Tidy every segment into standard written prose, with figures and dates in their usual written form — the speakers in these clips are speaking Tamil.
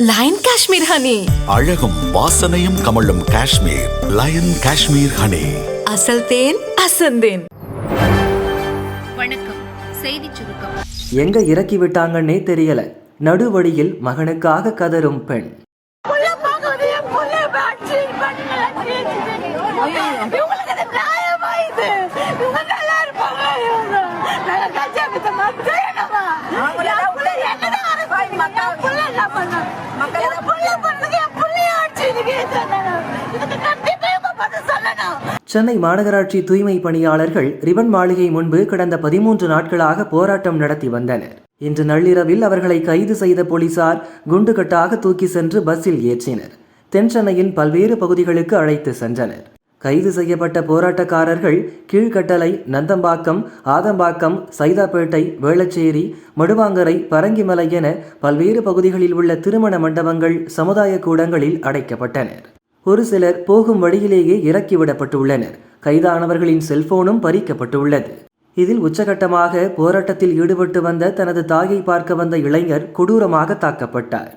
Line Kashmir honey. அழகும் வாசனையும் கமழும் காஷ்மீர் லயன் காஷ்மீர் ஹனி. அசல் தேன் அசந்தேன். வணக்கம். செய்திச் சுருக்கம். எங்க இறக்கி விட்டாங்கன்னே தெரியல. நடுவழியில் மகனுக்காக கதறும் பெண். சென்னை மாநகராட்சி தூய்மை பணியாளர்கள் ரிபன் மாளிகை முன்பு கடந்த 13 நாட்களாக போராட்டம் நடத்தி வந்தனர். இன்று நள்ளிரவில் அவர்களை கைது செய்த போலீசார் குண்டுகட்டாக தூக்கி சென்று பஸ்ஸில் ஏற்றினர். தென் சென்னையின் பல்வேறு பகுதிகளுக்கு அழைத்து சென்றனர். கைது செய்யப்பட்ட போராட்டக்காரர்கள் கீழ்கட்டளை, நந்தம்பாக்கம், ஆதம்பாக்கம், சைதாப்பேட்டை, வேளச்சேரி, மடுவாங்கரை, பரங்கிமலை என பல்வேறு பகுதிகளில் உள்ள திருமண மண்டபங்கள், சமுதாய கூடங்களில் அடைக்கப்பட்டனர். ஒரு சிலர் போகும் வழியிலேயே இறக்கிவிடப்பட்டுள்ளனர். கைதானவர்களின் செல்போனும் பறிக்கப்பட்டுள்ளது. இதில் உச்சகட்டமாக போராட்டத்தில் ஈடுபட்டு வந்த தனது தாயை பார்க்க வந்த இளைஞர் கொடூரமாக தாக்கப்பட்டார்.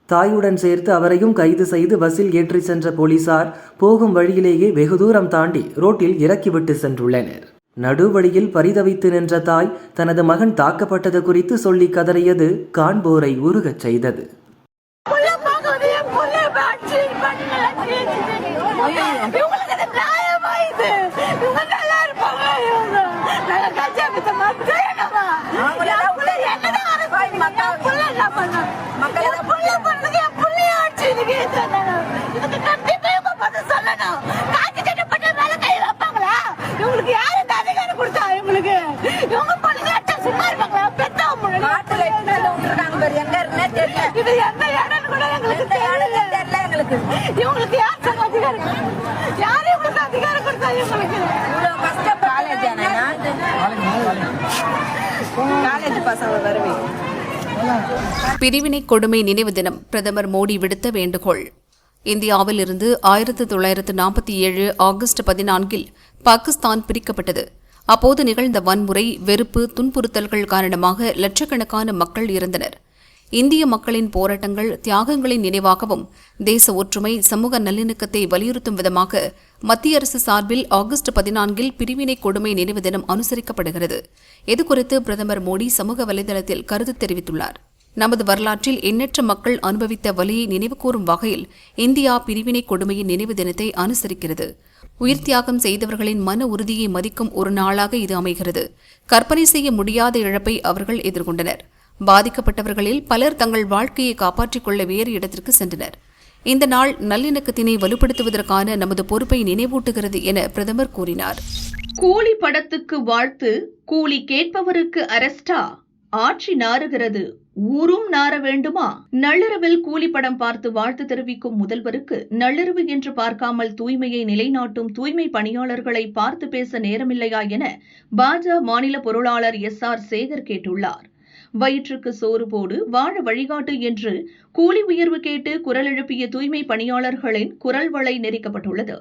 தாயுடன் சேர்த்து அவரையும் கைது செய்து பஸ்ஸில் ஏற்றி சென்ற போலீசார் போகும் வழியிலேயே வெகு தூரம் தாண்டி ரோட்டில் இறக்கிவிட்டு சென்றுள்ளனர். நடுவழியில் பரிதவித்து நின்ற தாய் தனது மகன் தாக்கப்பட்டது குறித்து சொல்லி கதறியது காண்போரை உருகச் செய்தது. பிரிவினை கொடுமை நினைவு தினம் பிரதமர் மோடி விடுத்த வேண்டுகோள். இந்தியாவில் இருந்து 1947 ஆகஸ்ட் 14 பாகிஸ்தான் பிரிக்கப்பட்டது. அப்போது நிகழ்ந்த வன்முறை, வெறுப்பு, துன்புறுத்தல்கள் காரணமாக லட்சக்கணக்கான மக்கள் இறந்தனர். இந்திய மக்களின் போராட்டங்கள், தியாகங்களின் நினைவாகவும் தேச ஒற்றுமை, சமூக நல்லிணக்கத்தை வலியுறுத்தும் விதமாக மத்திய அரசு சார்பில் ஆகஸ்ட் 14 பிரிவினை கொடுமை நினைவு தினம் அனுசரிக்கப்படுகிறது. இதுகுறித்து பிரதமர் மோடி சமூக வலைதளத்தில் கருத்து தெரிவித்துள்ளார். நமது வரலாற்றில் எண்ணற்ற மக்கள் அனுபவித்த வலியை நினைவுகூரும் வகையில் இந்தியா பிரிவினை கொடுமையின் நினைவு தினத்தை அனுசரிக்கிறது. உயிர் தியாகம் செய்தவர்களின் மன உறுதியை மதிக்கும் ஒரு நாளாக இது அமைகிறது. கற்பனை செய்ய முடியாத இழப்பை அவர்கள் எதிர்கொண்டனர். பாதிக்கப்பட்டவர்களில் பலர் தங்கள் வாழ்க்கையை காப்பாற்றிக் கொள்ள வேறு இடத்திற்கு சென்றனர். இந்த நாள் நல்லிணக்கத்தினை வலுப்படுத்துவதற்கான நமது பொறுப்பை நினைவூட்டுகிறது என பிரதமர் கூறினார். கூலி படத்துக்கு வாழ்த்து, கூலி கேட்பவருக்கு அரஸ்டா, ஆட்சி நாறுகிறது, ஊரும் நார வேண்டுமா? நள்ளிரவில் கூலி படம் பார்த்து வாழ்த்து தெரிவிக்கும் முதல்வருக்கு நள்ளிரவு என்று பார்க்காமல் தூய்மையை நிலைநாட்டும் தூய்மை பணியாளர்களை பார்த்து பேச நேரமில்லையா என பாஜக மாநில பொருளாளர் SR சேகர் கேட்டுள்ளார். வயிற்றுக்கு சோறு போடு, வாழ வழிகாட்டு என்று கூலி உயர்வு கேட்டு குரல் எழுப்பிய தூய்மை பணியாளர்களின் குரல் வளை நெரிக்கப்பட்டுள்ளது.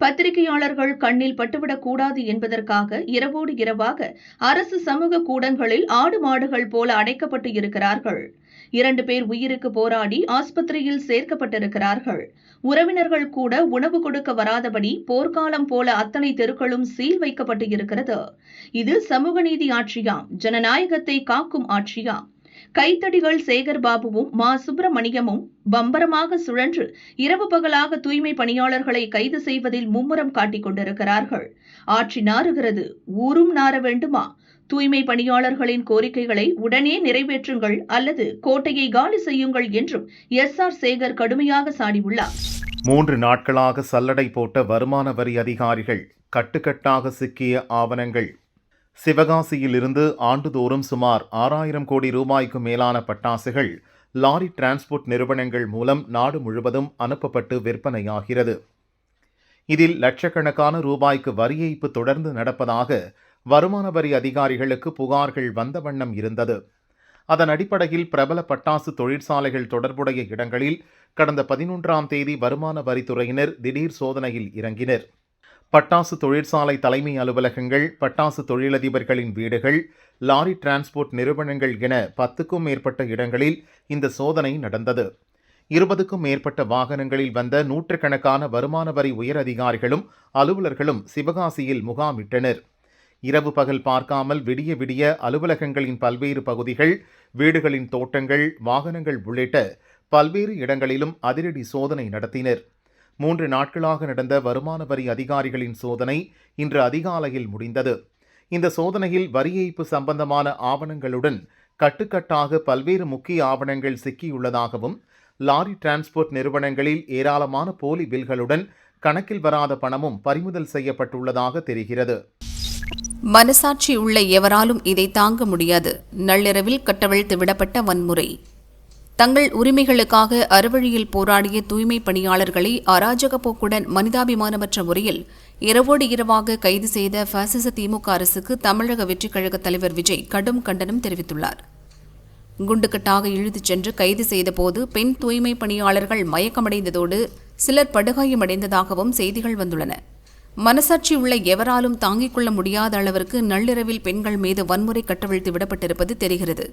பத்திரிகையாளர்கள் கண்ணில் பட்டுவிடக் கூடாது என்பதற்காக இரவோடு இரவாக அரசு சமூக கூடங்களில் ஆடு மாடுகள் போல அடைக்கப்பட்டு இருக்கிறார்கள். 2 பேர் உயிருக்கு போராடி ஆஸ்பத்திரியில் சேர்க்கப்பட்டிருக்கிறார்கள். உறவினர்கள் கூட உணவு கொடுக்க வராதபடி போர்க்காலம் போல அத்தனை தெருக்களும் சீல் வைக்கப்பட்டு இருக்கிறது. இது சமூக நீதி ஆட்சியாம்? ஜனநாயகத்தை காக்கும் ஆட்சியாம்? கைத்தடிகள் சேகர் பாபுவும் மா சுப்பிரமணியமும் பம்பரமாக சுழன்று இரவு பகலாக தூய்மை பணியாளர்களை கைது செய்வதில் மும்முரம் காட்டிக் கொண்டிருக்கிறார்கள். ஆட்சி நாறுகிறது, ஊரும் நார வேண்டுமா? தூய்மை பணியாளர்களின் கோரிக்கைகளை உடனே நிறைவேற்றுங்கள் அல்லது கோட்டையை காலி செய்யுங்கள் என்றும் SR சேகர் கடுமையாக சாடியுள்ளார். 3 நாட்களாக சல்லடை போட்ட வருமான வரி அதிகாரிகள், கட்டுக்கட்டாக சிக்கிய ஆவணங்கள். சிவகாசியில் இருந்து ஆண்டுதோறும் சுமார் 6000 கோடி ரூபாய்க்கு மேலான பட்டாசுகள் லாரி டிரான்ஸ்போர்ட் நிறுவனங்கள் மூலம் நாடு முழுவதும் அனுப்பப்பட்டு விற்பனையாகிறது. இதில் லட்சக்கணக்கான ரூபாய்க்கு வரி ஏய்ப்பு தொடர்ந்து நடப்பதாக வருமான வரி அதிகாரிகளுக்கு புகார்கள் வந்த வண்ணம் இருந்தது. அதன் அடிப்படையில் பிரபல பட்டாசு தொழிற்சாலைகள் தொடர்புடைய இடங்களில் கடந்த 11ஆம் தேதி வருமான வரித்துறையினர் திடீர் சோதனையில் இறங்கினர். பட்டாசு தொழிற்சாலை தலைமை அலுவலகங்கள், பட்டாசு தொழிலதிபர்களின் வீடுகள், லாரி டிரான்ஸ்போர்ட் நிறுவனங்கள் என 10க்கும் மேற்பட்ட இடங்களில் இந்த சோதனை நடந்தது. 20க்கும் மேற்பட்ட வாகனங்களில் வந்த நூற்றுக்கணக்கான வருமான வரி உயர் அதிகாரிகளும் அலுவலர்களும் சிவகாசியில் முகாமிட்டனர். இரவு பகல் பார்க்காமல் விடிய விடிய அலுவலகங்களின் பல்வேறு பகுதிகள், வீடுகளின் தோட்டங்கள், வாகனங்கள் உள்ளிட்ட பல்வேறு இடங்களிலும் அதிரடி சோதனை நடத்தினர். 3 நாட்களாக நடந்த வருமான வரி அதிகாரிகளின் சோதனை இன்று அதிகாலையில் முடிந்தது. இந்த சோதனையில் வரி ஏய்ப்பு சம்பந்தமான ஆவணங்களுடன் கட்டுக்கட்டாக பல்வேறு முக்கிய ஆவணங்கள் சிக்கியுள்ளதாகவும், லாரி டிரான்ஸ்போர்ட் நிறுவனங்களில் ஏராளமான போலி பில்களுடன் கணக்கில் வராத பணமும் பறிமுதல் செய்யப்பட்டுள்ளதாக தெரிகிறது. மனசாட்சி உள்ள எவராலும் இதை தாங்க முடியாது. நள்ளிரவில் கட்டவிழ்த்து விடப்பட்ட வன்முறை. தங்கள் உரிமைகளுக்காக அறவழியில் போராடிய தூய்மை பணியாளர்களை அராஜக போக்குடன் மனிதாபிமானமற்ற முறையில் இரவோடு இரவாக கைது செய்த பாசிச திமுக அரசுக்கு தமிழக வெற்றிக் கழக தலைவர் விஜய் கடும் கண்டனம் தெரிவித்துள்ளார். குண்டுக்கட்டாக இழுத்துச் சென்று கைது செய்தபோது பெண் தூய்மை பணியாளர்கள் மயக்கமடைந்ததோடு சிலர் படுகாயமடைந்ததாகவும் செய்திகள் வந்துள்ளன. மனசாட்சி உள்ள எவராலும் தாங்கிக் கொள்ள முடியாத அளவிற்கு நள்ளிரவில் பெண்கள் மீது வன்முறை கட்டவிழ்த்து விடப்பட்டிருப்பது தெரிகிறது.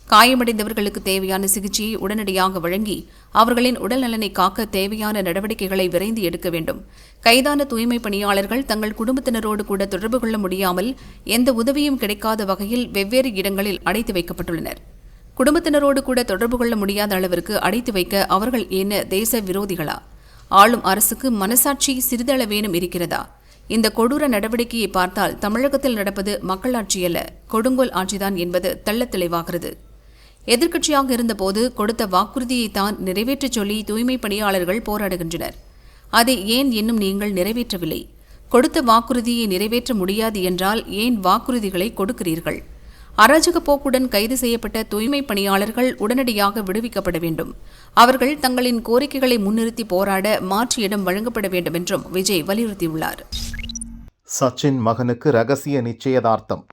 காயமடைந்தவர்களுக்கு தேவையான சிகிச்சையை உடனடியாக வழங்கி அவர்களின் உடல் நலனை காக்க தேவையான நடவடிக்கைகளை விரைந்து எடுக்க வேண்டும். கைதான தூய்மை பணியாளர்கள் தங்கள் குடும்பத்தினரோடு கூட தொடர்பு கொள்ள முடியாமல் எந்த உதவியும் கிடைக்காத வகையில் வெவ்வேறு இடங்களில் அடைத்து வைக்கப்பட்டுள்ளனர். குடும்பத்தினரோடு கூட தொடர்பு கொள்ள முடியாத அளவிற்கு அடைத்து வைக்க அவர்கள் என்ன தேச விரோதிகளா? ஆளும் அரசுக்கு மனசாட்சி சிறிதளவேனும் இருக்கிறதா? இந்த கொடூர நடவடிக்கையை பார்த்தால் தமிழகத்தில் நடப்பது மக்களாட்சி அல்ல, கொடுங்கோல் ஆட்சிதான் என்பது தெள்ளத் தெளிவாகிறது. எதிர்க்கட்சியாக இருந்தபோது கொடுத்த வாக்குறுதியைத்தான் நிறைவேற்றச் சொல்லி தூய்மை பணியாளர்கள் போராடுகின்றனர். அதை ஏன் இன்னும் நீங்கள் நிறைவேற்றவில்லை? கொடுத்த வாக்குறுதியை நிறைவேற்ற முடியாது என்றால் ஏன் வாக்குறுதிகளை கொடுக்கிறீர்கள்? அராஜக போக்குடன் கைது செய்யப்பட்ட தூய்மை பணியாளர்கள் உடனடியாக விடுவிக்கப்பட வேண்டும். அவர்கள் தங்களின் கோரிக்கைகளை முன்னிறுத்தி போராட மாற்று இடம் வழங்கப்பட வேண்டும் என்றும் விஜய் வலியுறுத்தியுள்ளார். சச்சின் மகனுக்கு ரகசிய நிச்சயதார்த்தம்.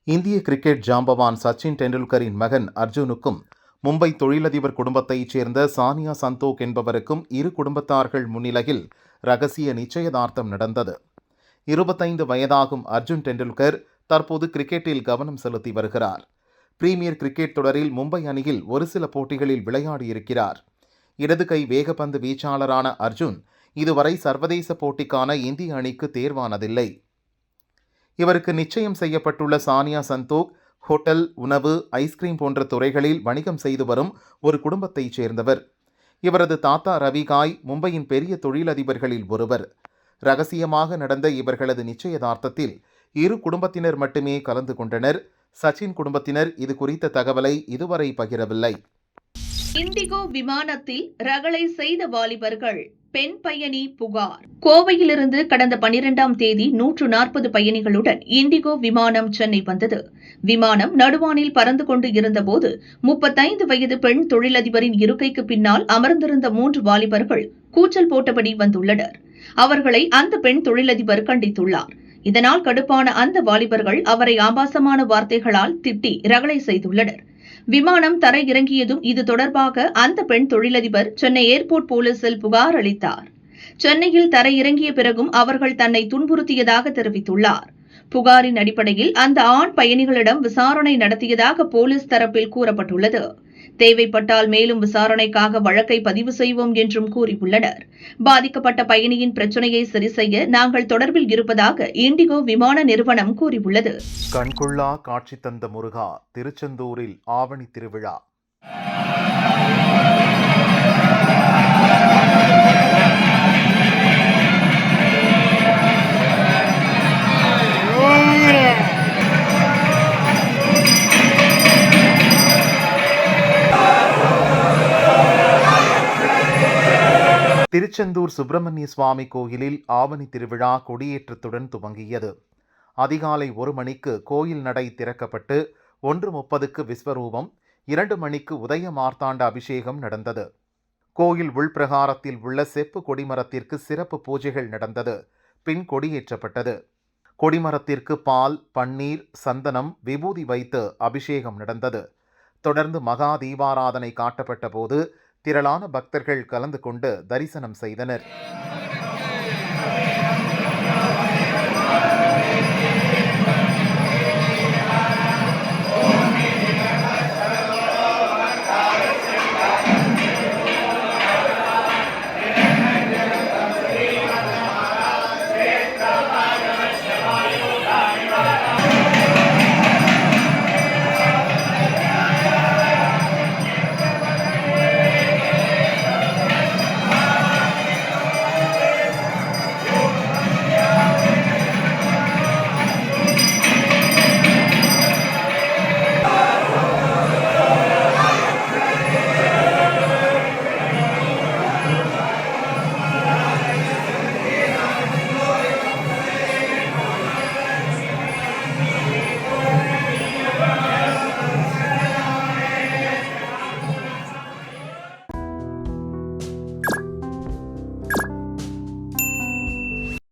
இந்திய கிரிக்கெட் ஜாம்பவான் சச்சின் டெண்டுல்கரின் மகன் அர்ஜுனுக்கும் மும்பை தொழிலதிபர் குடும்பத்தைச் சேர்ந்த சானியா சந்தோக் என்பவருக்கும் இரு குடும்பத்தார்கள் முன்னிலையில் ரகசிய நிச்சயதார்த்தம் நடந்தது. 25 வயதாகும் அர்ஜுன் டெண்டுல்கர் தற்போது கிரிக்கெட்டில் கவனம் செலுத்தி வருகிறார். பிரீமியர் கிரிக்கெட் தொடரில் மும்பை அணியில் ஒரு சில போட்டிகளில் விளையாடியிருக்கிறார். இடது கை வேகப்பந்து வீச்சாளரான அர்ஜுன் இதுவரை சர்வதேச போட்டிக்கான இந்திய அணிக்கு தேர்வானதில்லை. இவருக்கு நிச்சயம் செய்யப்பட்டுள்ள சானியா சந்தோக் ஹோட்டல், உணவு, ஐஸ்கிரீம் போன்ற துறைகளில் வணிகம் செய்து வரும் ஒரு குடும்பத்தைச் சேர்ந்தவர். இவரது தாத்தா ரவிகாய் மும்பையின் பெரிய தொழிலதிபர்களில் ஒருவர். ரகசியமாக நடந்த இவர்களது நிச்சயதார்த்தத்தில் இரு குடும்பத்தினர் மட்டுமே கலந்து கொண்டனர். சச்சின் குடும்பத்தினர் இது குறித்த தகவலை இதுவரை பகிரவில்லை. இண்டிகோ விமானத்தில் ரகளை செய்த வாலிபர்கள், பெண் பயணி புகார். கோவையிலிருந்து கடந்த 12ஆம் தேதி 140 பயணிகளுடன் இண்டிகோ விமானம் சென்னை வந்தது. விமானம் நடுவானில் பறந்து கொண்டு இருந்தபோது 35 வயது பெண் தொழிலதிபரின் இருக்கைக்கு பின்னால் அமர்ந்திருந்த 3 வாலிபர்கள் கூச்சல் போட்டபடி வந்துள்ளனர். அவர்களை அந்த பெண் தொழிலதிபர் கண்டித்துள்ளார். இதனால் கடுப்பான அந்த வாலிபர்கள் அவரை ஆபாசமான வார்த்தைகளால் திட்டி ரகளை செய்துள்ளனர். விமானம் தரை இறங்கியதும் இது தொடர்பாக அந்த பெண் தொழிலதிபர் சென்னை ஏர்போர்ட் போலீசில் புகார் அளித்தார். சென்னையில் தரை இறங்கிய பிறகும் அவர்கள் தன்னை துன்புறுத்தியதாக தெரிவித்துள்ளார். புகாரின் அடிப்படையில் அந்த ஆண் பயணிகளிடம் விசாரணை நடத்தியதாக போலீஸ் தரப்பில் கூறப்பட்டுள்ளது. தேவைப்பட்டால் மேலும் விசாரணைக்காக வழக்கை பதிவு செய்வோம் என்றும் கூறியுள்ளனர். பாதிக்கப்பட்ட பயணியின் பிரச்சனையை சரி செய்ய நாங்கள் தொடர்பில் இருப்பதாக இண்டிகோ விமான நிறுவனம் கூறியுள்ளது. கண்கொள்ளா காட்சி தந்த முருகா, திருச்செந்தூரில் ஆவணி திருவிழா. திருச்செந்தூர் சுப்பிரமணிய சுவாமி கோயிலில் ஆவணி திருவிழா கொடியேற்றத்துடன் துவங்கியது. அதிகாலை 1 மணிக்கு கோயில் நடை திறக்கப்பட்டு 1:30க்கு விஸ்வரூபம், 2 மணிக்கு உதய மார்த்தாண்ட அபிஷேகம் நடந்தது. கோயில் உள்பிரகாரத்தில் உள்ள செப்பு கொடிமரத்திற்கு சிறப்பு பூஜைகள் நடந்தது. பின் கொடியேற்றப்பட்டது. கொடிமரத்திற்கு பால், பன்னீர், சந்தனம், விபூதி வைத்து அபிஷேகம் நடந்தது. தொடர்ந்து மகா தீபாராதனை காட்டப்பட்ட போது திரளான பக்தர்கள் கலந்து கொண்டு தரிசனம் செய்தனர்.